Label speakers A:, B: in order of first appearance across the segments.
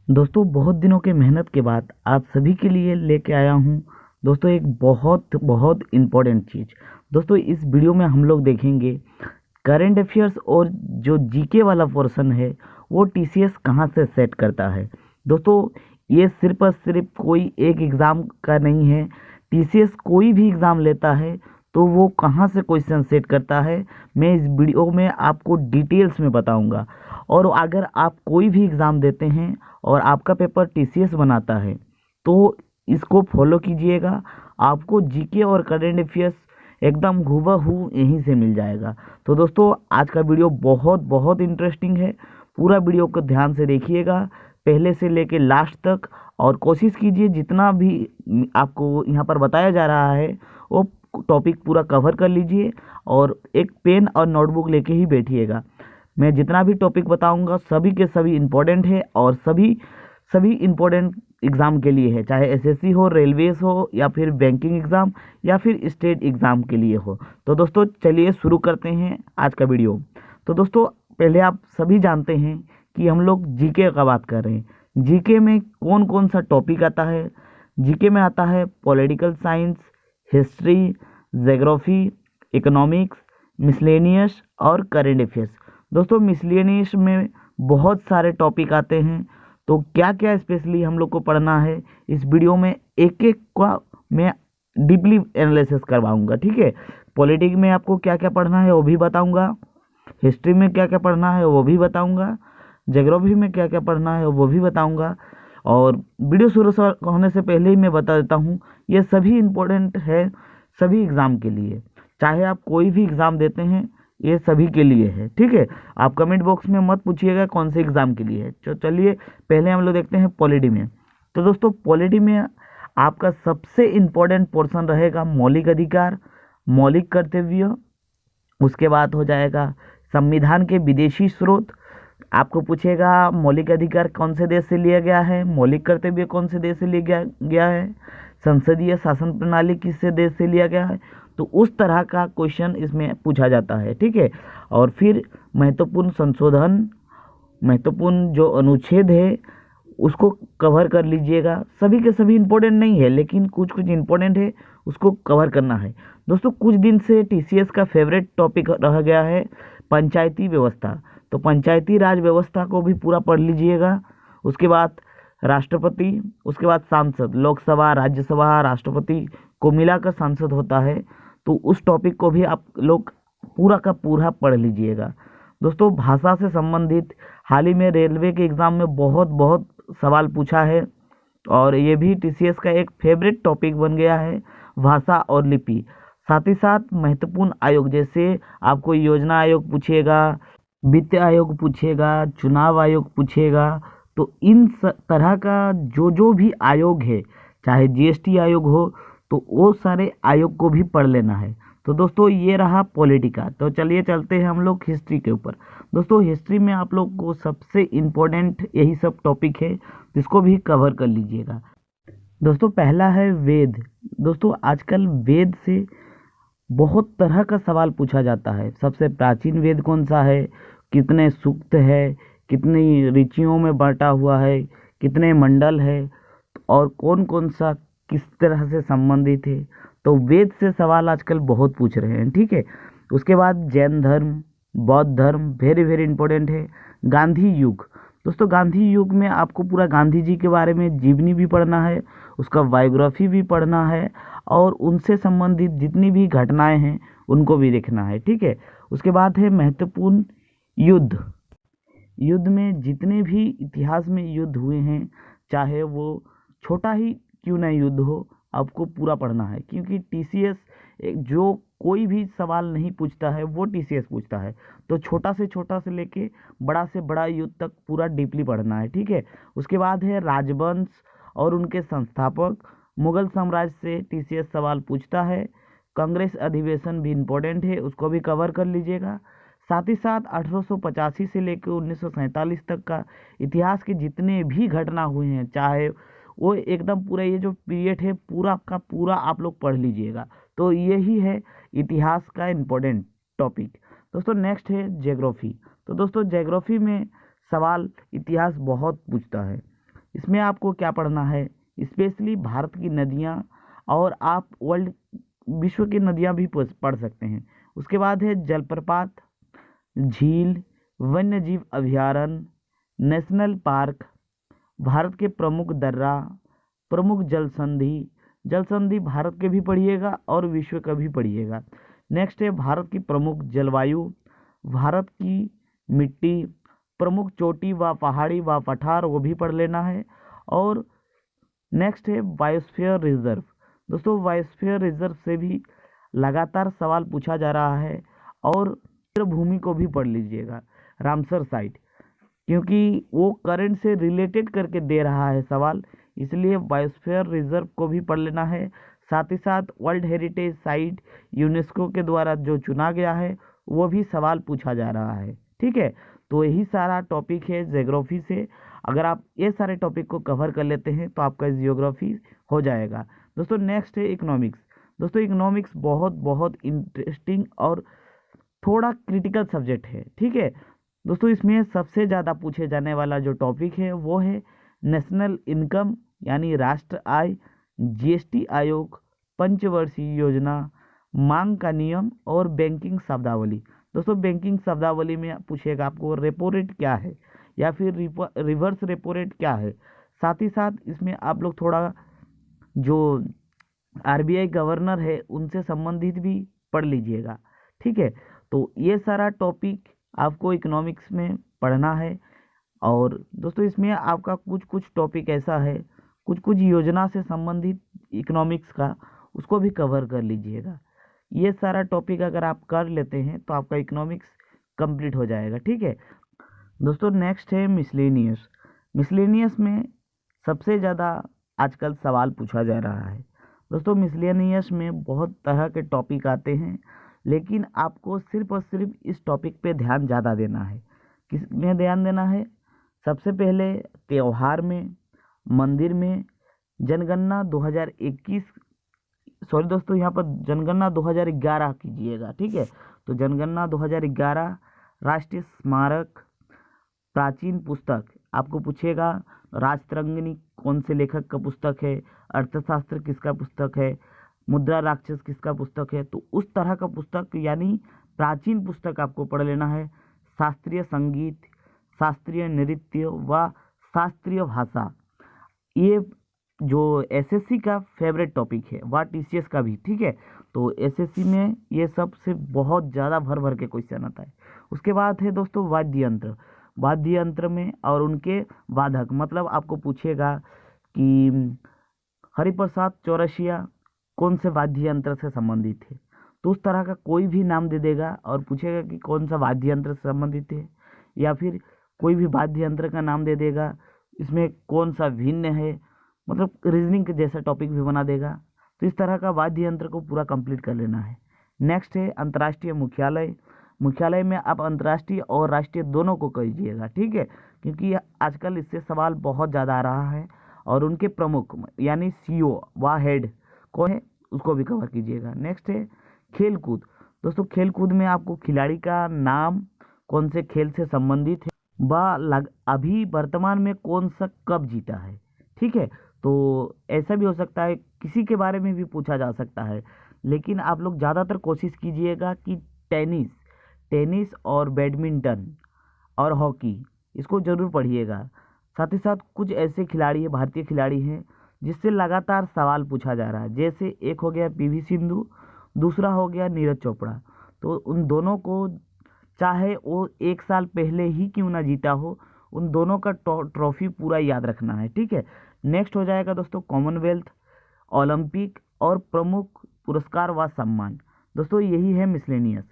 A: दोस्तों बहुत दिनों के मेहनत के बाद आप सभी के लिए लेके आया हूँ दोस्तों एक बहुत बहुत इम्पोर्टेंट चीज़। दोस्तों इस वीडियो में हम लोग देखेंगे करंट अफेयर्स और जो जीके वाला पोर्शन है वो टीसीएस कहाँ से सेट करता है। दोस्तों ये सिर्फ और सिर्फ कोई एक एग्ज़ाम का नहीं है। टीसीएस कोई भी एग्ज़ाम लेता है तो वो कहाँ से क्वेश्चन सेट करता है मैं इस वीडियो में आपको डिटेल्स में बताऊंगा। और अगर आप कोई भी एग्ज़ाम देते हैं और आपका पेपर टीसीएस बनाता है तो इसको फॉलो कीजिएगा। आपको जीके और करंट अफेयर्स एकदम हूबहू यहीं से मिल जाएगा। तो दोस्तों आज का वीडियो बहुत बहुत इंटरेस्टिंग है। पूरा वीडियो को ध्यान से देखिएगा पहले से लेके लास्ट तक, और कोशिश कीजिए जितना भी आपको यहाँ पर बताया जा रहा है वो टॉपिक पूरा कवर कर लीजिए और एक पेन और नोटबुक लेके ही बैठिएगा। मैं जितना भी टॉपिक बताऊंगा सभी के सभी इम्पोर्टेंट है और सभी सभी इम्पोर्टेंट एग्ज़ाम के लिए है, चाहे एसएससी हो, रेलवेज हो, या फिर बैंकिंग एग्ज़ाम, या फिर स्टेट एग्ज़ाम के लिए हो। तो दोस्तों चलिए शुरू करते हैं आज का वीडियो। तो दोस्तों पहले आप सभी जानते हैं कि हम लोग जीके का बात कर रहे हैं। जीके में कौन कौन सा टॉपिक आता है। जीके में आता है political science, history, geography, economics, miscellaneous और करेंट अफेयर्स। दोस्तों मिसलेनियस में बहुत सारे टॉपिक आते हैं, तो क्या क्या स्पेशली हम लोग को पढ़ना है इस वीडियो में एक एक का मैं डीपली एनालिसिस करवाऊंगा। ठीक है, पॉलिटिक्स में आपको क्या क्या पढ़ना है वो भी बताऊंगा, हिस्ट्री में क्या क्या पढ़ना है वो भी बताऊंगा, ज्योग्राफी में क्या क्या पढ़ना है वो भी बताऊंगा। और वीडियो शुरू होने से पहले ही मैं बता देता हूँ ये सभी इम्पोर्टेंट है सभी एग्ज़ाम के लिए, चाहे आप कोई भी एग्ज़ाम देते हैं ये सभी के लिए है। ठीक है, आप कमेंट बॉक्स में मत पूछिएगा कौन से एग्ज़ाम के लिए है। तो चलिए पहले हम लोग देखते हैं पॉलिटी में। तो दोस्तों पॉलिटी में आपका सबसे इम्पोर्टेंट पोर्शन रहेगा मौलिक अधिकार, मौलिक कर्तव्य। उसके बाद हो जाएगा संविधान के विदेशी स्रोत। आपको पूछेगा मौलिक अधिकार कौन से देश से लिया गया है, मौलिक कर्तव्य कौन से देश से लिया गया है, संसदीय शासन प्रणाली किस से देश से लिया गया है। तो उस तरह का क्वेश्चन इसमें पूछा जाता है। ठीक है, और फिर महत्वपूर्ण संशोधन, महत्वपूर्ण जो अनुच्छेद है उसको कवर कर लीजिएगा। सभी के सभी इम्पोर्टेंट नहीं है लेकिन कुछ कुछ इम्पोर्टेंट है उसको कवर करना है। दोस्तों कुछ दिन से टीसीएस का फेवरेट टॉपिक रह गया है पंचायती व्यवस्था, तो पंचायती राज व्यवस्था को भी पूरा पढ़ लीजिएगा। उसके बाद राष्ट्रपति, उसके बाद सांसद, लोकसभा, राज्यसभा, राष्ट्रपति को मिलाकर सांसद होता है, तो उस टॉपिक को भी आप लोग पूरा का पूरा पढ़ लीजिएगा। दोस्तों भाषा से संबंधित हाल ही में रेलवे के एग्ज़ाम में बहुत बहुत सवाल पूछा है और ये भी टीसीएस का एक फेवरेट टॉपिक बन गया है, भाषा और लिपि। साथ ही साथ महत्वपूर्ण आयोग जैसे आपको योजना आयोग पूछेगा, वित्त आयोग पूछेगा, चुनाव आयोग पूछेगा। तो इन तरह का जो भी आयोग है, चाहे जीएसटी आयोग हो, तो वो सारे आयोग को भी पढ़ लेना है। तो दोस्तों ये रहा पॉलिटी का। तो चलिए चलते हैं हम लोग हिस्ट्री के ऊपर। दोस्तों हिस्ट्री में आप लोग को सबसे इम्पोर्टेंट यही सब टॉपिक है जिसको भी कवर कर लीजिएगा। दोस्तों पहला है वेद। दोस्तों आजकल वेद से बहुत तरह का सवाल पूछा जाता है। सबसे प्राचीन वेद कौन सा है, कितने सूक्त है, कितनी ऋचियों में बांटा हुआ है, कितने मंडल है, और कौन कौन सा किस तरह से संबंधित है। तो वेद से सवाल आजकल बहुत पूछ रहे हैं। ठीक है, उसके बाद जैन धर्म, बौद्ध धर्म वेरी वेरी इंपॉर्टेंट है। गांधी युग। दोस्तों गांधी युग में आपको पूरा गांधी जी के बारे में जीवनी भी पढ़ना है, उसका बायोग्राफी भी पढ़ना है, और उनसे संबंधित जितनी भी घटनाएं हैं उनको भी देखना है। ठीक है, उसके बाद है महत्वपूर्ण युद्ध। युद्ध में जितने भी इतिहास में युद्ध हुए हैं, चाहे वो छोटा ही क्यों ना युद्ध हो, आपको पूरा पढ़ना है, क्योंकि टीसीएस जो कोई भी सवाल नहीं पूछता है वो टीसीएस पूछता है। तो छोटा से लेके बड़ा से बड़ा युद्ध तक पूरा डीपली पढ़ना है। ठीक है, उसके बाद है राजवंश और उनके संस्थापक। मुगल साम्राज्य से टीसीएस सवाल पूछता है। कांग्रेस अधिवेशन भी इम्पोर्टेंट है, उसको भी कवर कर लीजिएगा। साथ ही साथ 1885 से लेकर 1947 तक का इतिहास के जितने भी घटना हुए हैं, चाहे वो एकदम पूरा ये जो पीरियड है पूरा का पूरा आप लोग पढ़ लीजिएगा। तो यही है इतिहास का इम्पोर्टेंट टॉपिक। दोस्तों नेक्स्ट है ज्योग्राफी। तो दोस्तों ज्योग्राफी में सवाल इतिहास बहुत पूछता है। इसमें आपको क्या पढ़ना है, स्पेशली भारत की नदियाँ, और आप वर्ल्ड विश्व की नदियाँ भी पढ़ सकते हैं। उसके बाद है जलप्रपात, झील, वन्यजीव अभयारण्य, नेशनल पार्क, भारत के प्रमुख दर्रा, प्रमुख जल संधि। जल संधि भारत के भी पढ़िएगा और विश्व का भी पढ़िएगा। नेक्स्ट है भारत की प्रमुख जलवायु, भारत की मिट्टी, प्रमुख चोटी व पहाड़ी व पठार, वो भी पढ़ लेना है। और नेक्स्ट है बायोस्फीयर रिजर्व। दोस्तों बायोस्फीयर रिजर्व से भी लगातार सवाल पूछा जा रहा है, और भूमि को भी पढ़ लीजिएगा, रामसर साइट, क्योंकि वो करंट से रिलेटेड करके दे रहा है सवाल, इसलिए बायोस्फीयर रिजर्व को भी पढ़ लेना है। साथ ही साथ वर्ल्ड हेरिटेज साइट यूनेस्को के द्वारा जो चुना गया है वो भी सवाल पूछा जा रहा है। ठीक है, तो यही सारा टॉपिक है ज्योग्राफी से। अगर आप ये सारे टॉपिक को कवर कर लेते हैं तो आपका ज्योग्राफी हो जाएगा। दोस्तों नेक्स्ट है इकोनॉमिक्स। दोस्तों इकोनॉमिक्स बहुत बहुत इंटरेस्टिंग और थोड़ा क्रिटिकल सब्जेक्ट है। ठीक है दोस्तों, इसमें सबसे ज़्यादा पूछे जाने वाला जो टॉपिक है वो है नेशनल इनकम यानी राष्ट्र आय, जीएसटी आयोग, पंचवर्षीय योजना, मांग का नियम और बैंकिंग शब्दावली। दोस्तों बैंकिंग शब्दावली में पूछेगा आपको रेपो रेट क्या है या फिर रिवर्स रेपो रेट क्या है। साथ ही साथ इसमें आप लोग थोड़ा जो आरबीआई गवर्नर है उनसे संबंधित भी पढ़ लीजिएगा। ठीक है, तो ये सारा टॉपिक आपको इकोनॉमिक्स में पढ़ना है। और दोस्तों इसमें आपका कुछ कुछ टॉपिक ऐसा है, कुछ कुछ योजना से संबंधित इकोनॉमिक्स का, उसको भी कवर कर लीजिएगा। ये सारा टॉपिक अगर आप कर लेते हैं तो आपका इकोनॉमिक्स कंप्लीट हो जाएगा। ठीक है दोस्तों, नेक्स्ट है मिसलेनियस। मिसलेनियस में सबसे ज़्यादा आजकल सवाल पूछा जा रहा है। दोस्तों मिसलेनियस में बहुत तरह के टॉपिक आते हैं, लेकिन आपको सिर्फ और सिर्फ इस टॉपिक पे ध्यान ज़्यादा देना है। किस में ध्यान देना है? सबसे पहले त्योहार में, मंदिर में, जनगणना 2021, सॉरी दोस्तों यहाँ पर जनगणना 2011 कीजिएगा। ठीक है, तो जनगणना 2011, राष्ट्रीय स्मारक, प्राचीन पुस्तक आपको पूछेगा राजतरंगिणी कौन से लेखक का पुस्तक है, अर्थशास्त्र किसका पुस्तक है, मुद्रा राक्षस किसका पुस्तक है, तो उस तरह का पुस्तक यानी प्राचीन पुस्तक आपको पढ़ लेना है। शास्त्रीय संगीत, शास्त्रीय नृत्य व शास्त्रीय भाषा, ये जो एसएससी का फेवरेट टॉपिक है, व टीसीएस का भी। ठीक है, तो एसएससी में ये सब से बहुत ज़्यादा भर भर के क्वेश्चन आता है। उसके बाद है दोस्तों वाद्य यंत्र। वाद्य यंत्र में और उनके वादक, मतलब आपको पूछेगा कि हरिप्रसाद चौरसिया कौन से वाद्य यंत्र से संबंधित है, तो उस तरह का कोई भी नाम दे देगा और पूछेगा कि कौन सा वाद्य यंत्र से संबंधित है, या फिर कोई भी वाद्य यंत्र का नाम दे देगा, इसमें कौन सा भिन्न है, मतलब रीजनिंग के जैसा टॉपिक भी बना देगा। तो इस तरह का वाद्य यंत्र को पूरा कंप्लीट कर लेना है। नेक्स्ट है अंतर्राष्ट्रीय मुख्यालय। मुख्यालय में आप अंतर्राष्ट्रीय और राष्ट्रीय दोनों को कीजिएगा। ठीक है, क्योंकि आजकल इससे सवाल बहुत ज़्यादा आ रहा है। और उनके प्रमुख यानी सीईओ व हेड कौन है उसको भी कवर कीजिएगा। नेक्स्ट है खेलकूद। दोस्तों खेलकूद में आपको खिलाड़ी का नाम, कौन से खेल से संबंधित है, व अभी वर्तमान में कौन सा कप जीता है। ठीक है, तो ऐसा भी हो सकता है, किसी के बारे में भी पूछा जा सकता है, लेकिन आप लोग ज़्यादातर कोशिश कीजिएगा कि टेनिस और बैडमिंटन और हॉकी इसको ज़रूर पढ़िएगा। साथ ही साथ कुछ ऐसे खिलाड़ी हैं, भारतीय खिलाड़ी हैं जिससे लगातार सवाल पूछा जा रहा है। जैसे एक हो गया पीवी सिंधु, दूसरा हो गया नीरज चोपड़ा। तो उन दोनों को, चाहे वो एक साल पहले ही क्यों ना जीता हो, उन दोनों का ट्रॉफी पूरा याद रखना है। ठीक है, नेक्स्ट हो जाएगा दोस्तों कॉमनवेल्थ, ओलंपिक और प्रमुख पुरस्कार व सम्मान। दोस्तों यही है मिसलेनियस।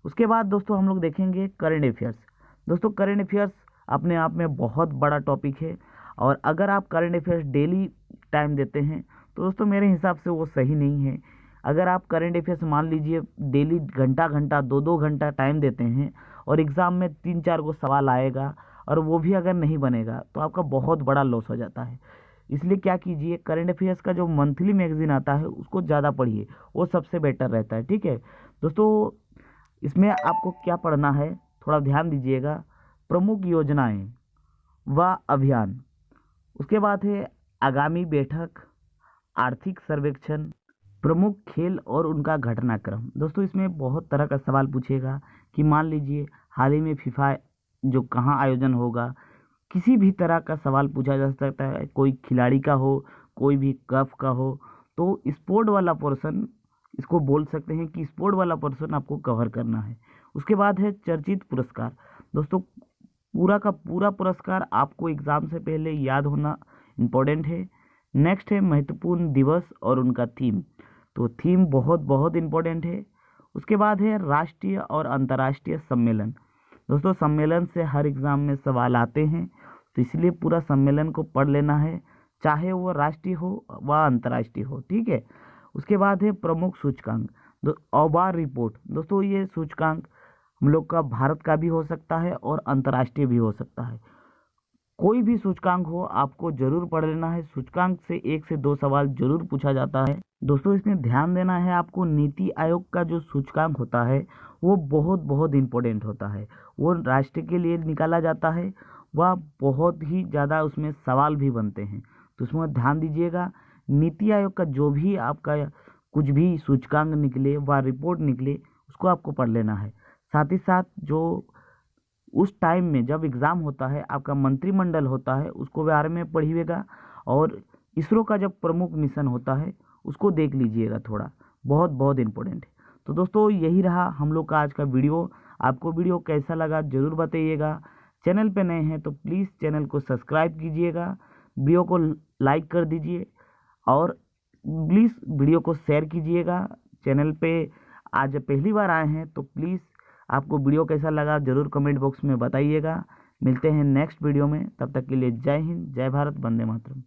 A: उसके बाद दोस्तों हम लोग देखेंगे करंट अफेयर्स। दोस्तों करंट अफेयर्स अपने आप में बहुत बड़ा टॉपिक है, और अगर आप करंट अफेयर्स डेली टाइम देते हैं तो दोस्तों मेरे हिसाब से वो सही नहीं है। अगर आप करंट अफेयर्स मान लीजिए डेली घंटा घंटा 2-2 घंटा टाइम देते हैं और एग्ज़ाम में 3-4 को सवाल आएगा और वो भी अगर नहीं बनेगा तो आपका बहुत बड़ा लॉस हो जाता है। इसलिए क्या कीजिए, करंट अफेयर्स का जो मंथली मैगजीन आता है उसको ज़्यादा पढ़िए, वो सबसे बेटर रहता है। ठीक है दोस्तों, इसमें आपको क्या पढ़ना है थोड़ा ध्यान दीजिएगा। प्रमुख योजनाएं व अभियान, उसके बाद है आगामी बैठक, आर्थिक सर्वेक्षण, प्रमुख खेल और उनका घटनाक्रम। दोस्तों इसमें बहुत तरह का सवाल पूछेगा कि मान लीजिए हाल ही में फीफा जो कहाँ आयोजन होगा, किसी भी तरह का सवाल पूछा जा सकता है, कोई खिलाड़ी का हो, कोई भी कप का हो। तो स्पोर्ट वाला पोर्शन, इसको बोल सकते हैं कि स्पोर्ट वाला पोर्शन आपको कवर करना है। उसके बाद है चर्चित पुरस्कार। दोस्तों पूरा का पूरा पुरस्कार आपको एग्ज़ाम से पहले याद होना इम्पोर्टेंट है। नेक्स्ट है महत्वपूर्ण दिवस और उनका थीम। तो थीम बहुत बहुत इम्पोर्टेंट है। उसके बाद है राष्ट्रीय और अंतर्राष्ट्रीय सम्मेलन। दोस्तों सम्मेलन से हर एग्ज़ाम में सवाल आते हैं, तो इसलिए पूरा सम्मेलन को पढ़ लेना है, चाहे वो राष्ट्रीय हो व अंतर्राष्ट्रीय हो, ठीक है। उसके बाद है प्रमुख सूचकांक, औबार रिपोर्ट। दोस्तों ये सूचकांक हम लोग का भारत का भी हो सकता है और अंतर्राष्ट्रीय भी हो सकता है। कोई भी सूचकांक हो आपको जरूर पढ़ लेना है। सूचकांक से 1 से 2 सवाल जरूर पूछा जाता है। दोस्तों इसमें ध्यान देना है आपको, नीति आयोग का जो सूचकांक होता है वो बहुत बहुत इम्पोर्टेंट होता है। वो राष्ट्र के लिए निकाला जाता है, वह बहुत ही ज़्यादा उसमें सवाल भी बनते हैं, तो उसमें ध्यान दीजिएगा। नीति आयोग का जो भी आपका कुछ भी सूचकांक निकले व रिपोर्ट निकले उसको आपको पढ़ लेना है। साथ ही साथ जो उस टाइम में जब एग्ज़ाम होता है आपका मंत्रिमंडल होता है उसको बारे में पढ़िएगा, और इसरो का जब प्रमुख मिशन होता है उसको देख लीजिएगा थोड़ा, बहुत बहुत इम्पोर्टेंट है। तो दोस्तों यही रहा हम लोग का आज का वीडियो। आपको वीडियो कैसा लगा ज़रूर बताइएगा। चैनल पे नए हैं तो प्लीज़ चैनल को सब्सक्राइब कीजिएगा, वीडियो को लाइक कर दीजिए और प्लीज़ वीडियो को शेयर कीजिएगा। चैनल पे आज पहली बार आए हैं तो प्लीज़ आपको वीडियो कैसा लगा ज़रूर कमेंट बॉक्स में बताइएगा। मिलते हैं नेक्स्ट वीडियो में, तब तक के लिए जय हिंद, जय भारत, वंदे मातरम।